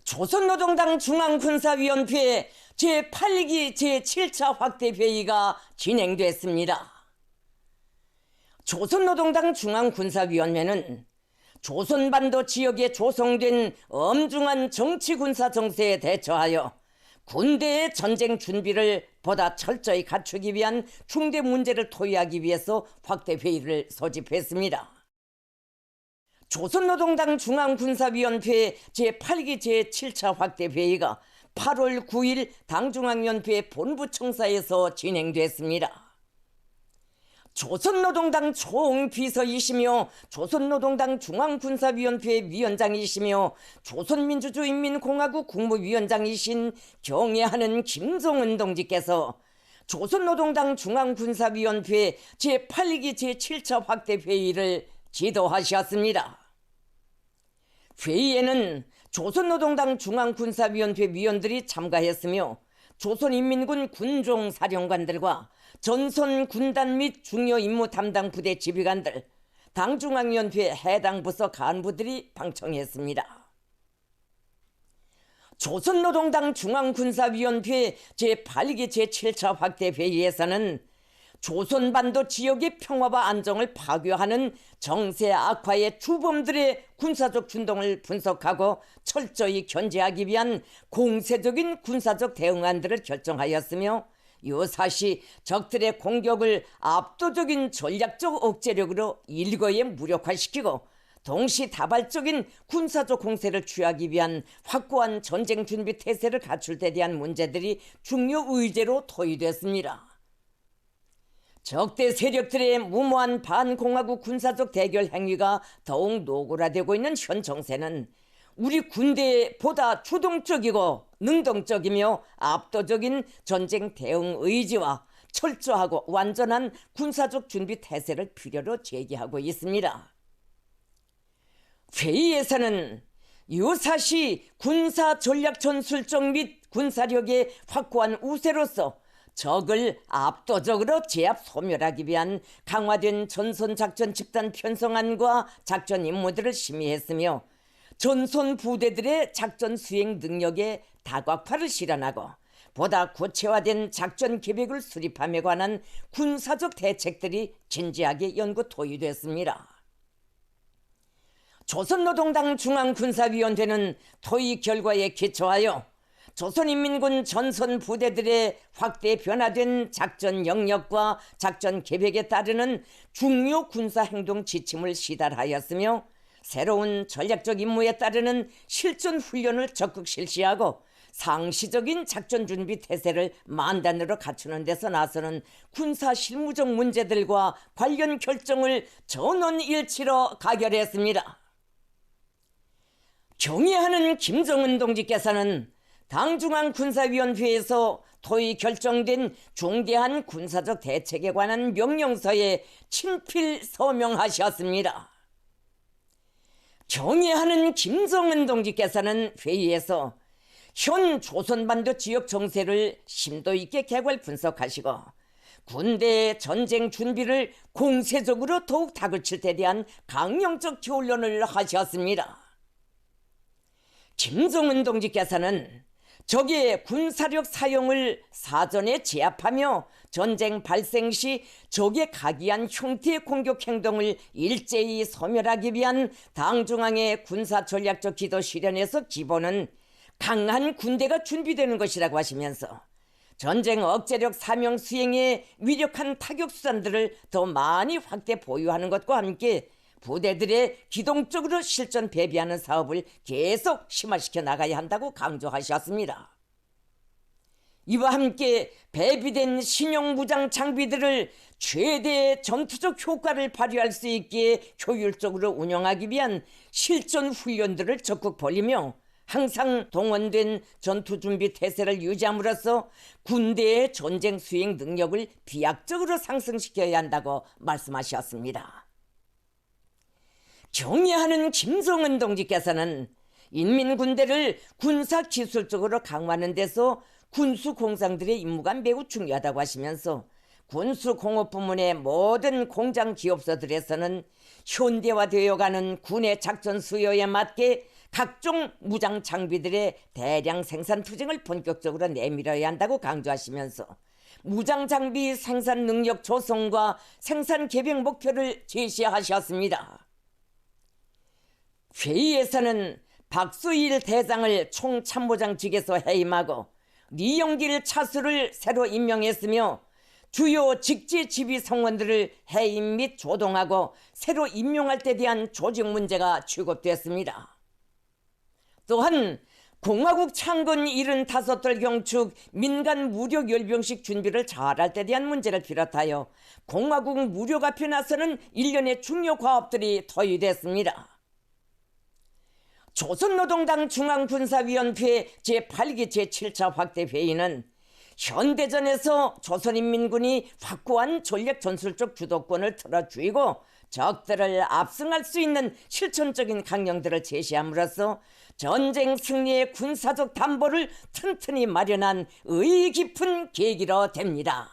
조선노동당 중앙군사위원회 제8기 제7차 확대회의가 진행됐습니다. 조선노동당 중앙군사위원회는 조선반도 지역에 조성된 엄중한 정치군사 정세에 대처하여 군대의 전쟁 준비를 보다 철저히 갖추기 위한 중대 문제를 토의하기 위해서 확대회의를 소집했습니다. 조선노동당 중앙군사위원회 제8기 제7차 확대회의가 8월 9일 당중앙위원회 본부청사에서 진행됐습니다. 조선노동당 총비서이시며 조선노동당 중앙군사위원회 위원장이시며 조선민주주의인민공화국 국무위원장이신 경애하는 김정은 동지께서 조선노동당 중앙군사위원회 제8기 제7차 확대회의를 지도하셨습니다. 회의에는 조선노동당 중앙군사위원회 위원들이 참가했으며 조선인민군 군종사령관들과 전선 군단 및 중요 임무 담당 부대 지휘관들, 당중앙위원회 해당 부서 간부들이 방청했습니다. 조선노동당 중앙군사위원회 제8기 제7차 확대회의에서는 조선반도 지역의 평화와 안정을 파괴하는 정세 악화의 주범들의 군사적 준동을 분석하고 철저히 견제하기 위한 공세적인 군사적 대응안들을 결정하였으며 유사시 적들의 공격을 압도적인 전략적 억제력으로 일거에 무력화시키고 동시다발적인 군사적 공세를 취하기 위한 확고한 전쟁 준비 태세를 갖출 데 대한 문제들이 중요 의제로 토의됐습니다. 적대 세력들의 무모한 반공화국 군사적 대결 행위가 더욱 노골화되고 있는 현 정세는 우리 군대의 보다 주동적이고 능동적이며 압도적인 전쟁 대응 의지와 철저하고 완전한 군사적 준비 태세를 필요로 제기하고 있습니다. 회의에서는 유사시 군사 전략 전술적 및 군사력의 확고한 우세로서 적을 압도적으로 제압 소멸하기 위한 강화된 전선작전 집단 편성안과 작전 임무들을 심의했으며 전선 부대들의 작전 수행 능력의 다각화를 실현하고 보다 구체화된 작전 계획을 수립함에 관한 군사적 대책들이 진지하게 연구 토의됐습니다. 조선노동당 중앙군사위원회는 토의 결과에 기초하여 조선인민군 전선 부대들의 확대 변화된 작전 영역과 작전 계획에 따르는 중요 군사행동 지침을 시달하였으며 새로운 전략적 임무에 따르는 실전 훈련을 적극 실시하고 상시적인 작전 준비 태세를 만단으로 갖추는 데서 나서는 군사 실무적 문제들과 관련 결정을 전원일치로 가결했습니다. 경애하는 김정은 동지께서는 당중앙군사위원회에서 토의 결정된 중대한 군사적 대책에 관한 명령서에 친필 서명하셨습니다. 경애하는 김정은 동지께서는 회의에서 현 조선반도 지역 정세를 심도 있게 객관 분석하시고 군대의 전쟁 준비를 공세적으로 더욱 다그칠 데 대한 강령적 교훈을 하셨습니다. 김정은 동지께서는 적의 군사력 사용을 사전에 제압하며 전쟁 발생 시 적의 각이한 형태의 공격 행동을 일제히 소멸하기 위한 당중앙의 군사 전략적 기도 실현에서 기본은 강한 군대가 준비되는 것이라고 하시면서 전쟁 억제력 사명 수행에 위력한 타격 수단들을 더 많이 확대 보유하는 것과 함께 부대들의 기동적으로 실전 배비하는 사업을 계속 심화시켜 나가야 한다고 강조하셨습니다. 이와 함께 배비된 신형 무장 장비들을 최대의 전투적 효과를 발휘할 수 있게 효율적으로 운영하기 위한 실전 훈련들을 적극 벌이며 항상 동원된 전투준비 태세를 유지함으로써 군대의 전쟁 수행 능력을 비약적으로 상승시켜야 한다고 말씀하셨습니다. 경애하는 김정은 동지께서는 인민군대를 군사기술적으로 강화하는 데서 군수공장들의 임무가 매우 중요하다고 하시면서 군수공업 부문의 모든 공장 기업소들에서는 현대화되어가는 군의 작전 수요에 맞게 각종 무장 장비들의 대량 생산 투쟁을 본격적으로 내밀어야 한다고 강조하시면서 무장 장비 생산 능력 조성과 생산 개벽 목표를 제시하셨습니다. 회의에서는 박수일 대장을 총참모장직에서 해임하고 리영길 차수를 새로 임명했으며 주요 직지 지휘 성원들을 해임 및 조동하고 새로 임명할 때 대한 조직 문제가 취급됐습니다. 또한 공화국 창건 75돌 경축 민간 무력 열병식 준비를 잘할 때 대한 문제를 비롯하여 공화국 무력 앞에 나서는 일련의 중요 과업들이 토의됐습니다. 조선노동당 중앙군사위원회 제8기 제7차 확대회의는 현대전에서 조선인민군이 확고한 전략 전술적 주도권을 틀어주이고 적들을 압승할 수 있는 실천적인 강령들을 제시함으로써 전쟁 승리의 군사적 담보를 튼튼히 마련한 의의 깊은 계기로 됩니다.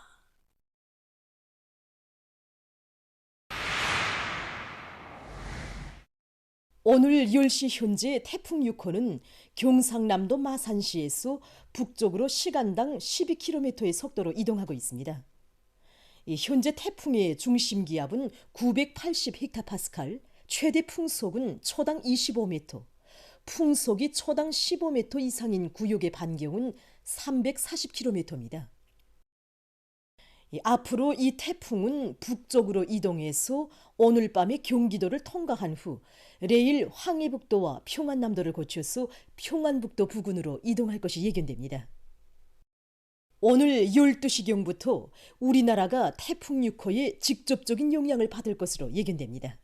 오늘 10시 현재 태풍 6호는 경상남도 마산시에서 북쪽으로 시간당 12km의 속도로 이동하고 있습니다. 현재 태풍의 중심 기압은 980헥타파스칼, 최대 풍속은 초당 25m, 풍속이 초당 15m 이상인 구역의 반경은 340km입니다. 앞으로 이 태풍은 북쪽으로 이동해서 오늘 밤에 경기도를 통과한 후 내일 황해북도와 평안남도를 거쳐서 평안북도 부근으로 이동할 것이 예견됩니다. 오늘 12시경부터 우리나라가 태풍 6호의 직접적인 영향을 받을 것으로 예견됩니다.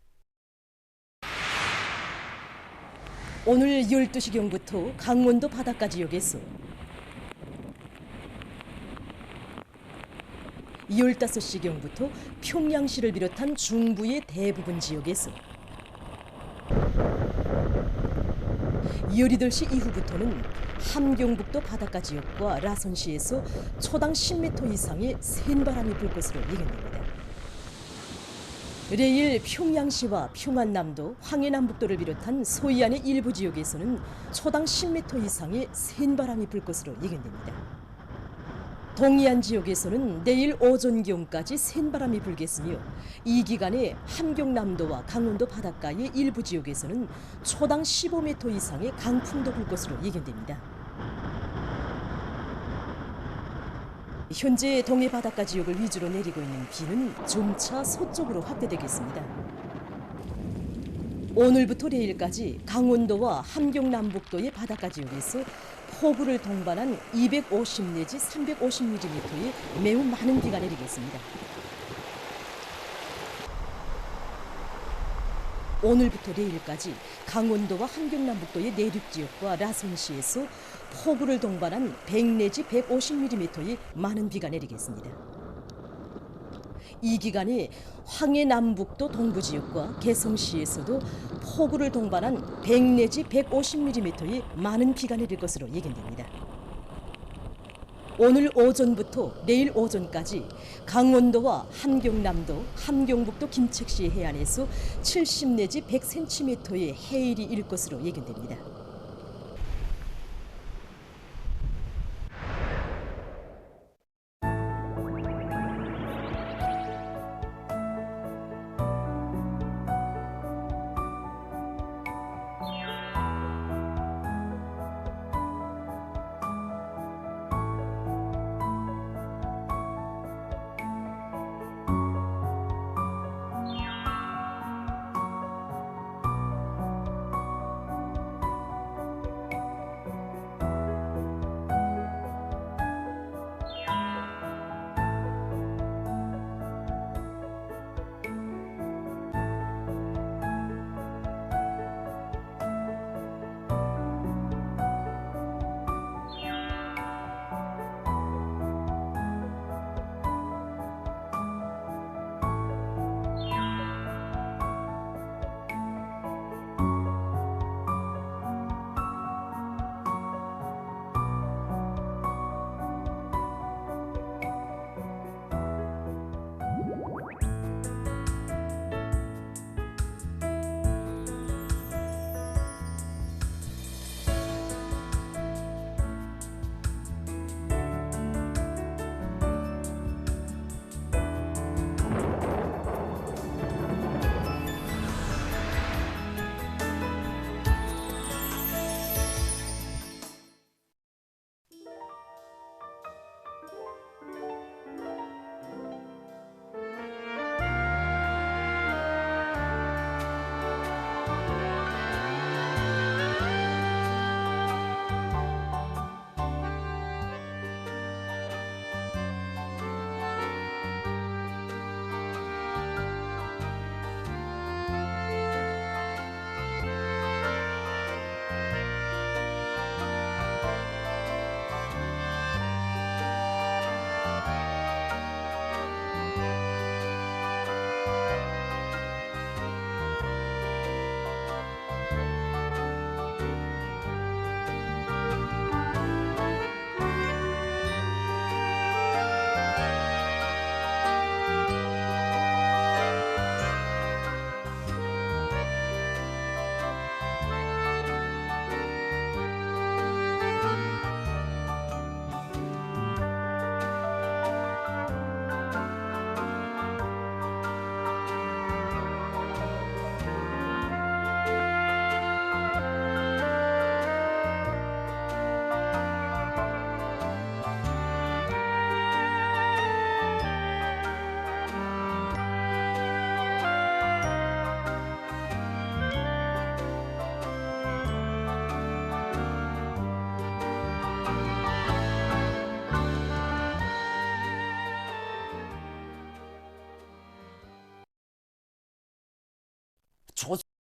오늘 12시경부터 강원도 바닷가 지역에서 15시경부터 평양시를 비롯한 중부의 대부분 지역에서 18시 이후부터는 함경북도 바닷가 지역과 라선시에서 초당 10m 이상의 센 바람이 불 것으로 예견됩니다. 내일 평양시와 평안남도, 황해남북도를 비롯한 서해안의 일부 지역에서는 초당 10m 이상의 센 바람이 불 것으로 예견됩니다. 동해안 지역에서는 내일 오전경까지 센 바람이 불겠으며 이 기간에 함경남도와 강원도 바닷가의 일부 지역에서는 초당 15m 이상의 강풍도 불 것으로 예견됩니다. 현재 동해 바닷가 지역을 위주로 내리고 있는 비는 점차 서쪽으로 확대되겠습니다. 오늘부터 내일까지 강원도와 함경남북도의 바닷가 지역에서 폭우를 동반한 250 내지 350mm의 매우 많은 비가 내리겠습니다. 오늘부터 내일까지 강원도와 함경남북도의 내륙지역과 라선시에서 폭우를 동반한 100 내지 150mm의 많은 비가 내리겠습니다. 이 기간에 황해남북도 동부지역과 개성시에서도 폭우를 동반한 100 내지 150mm의 많은 비가 내릴 것으로 예견됩니다. 오늘 오전부터 내일 오전까지 강원도와 함경남도, 함경북도 김책시 해안에서 70 내지 100cm의 해일이 일 것으로 예견됩니다.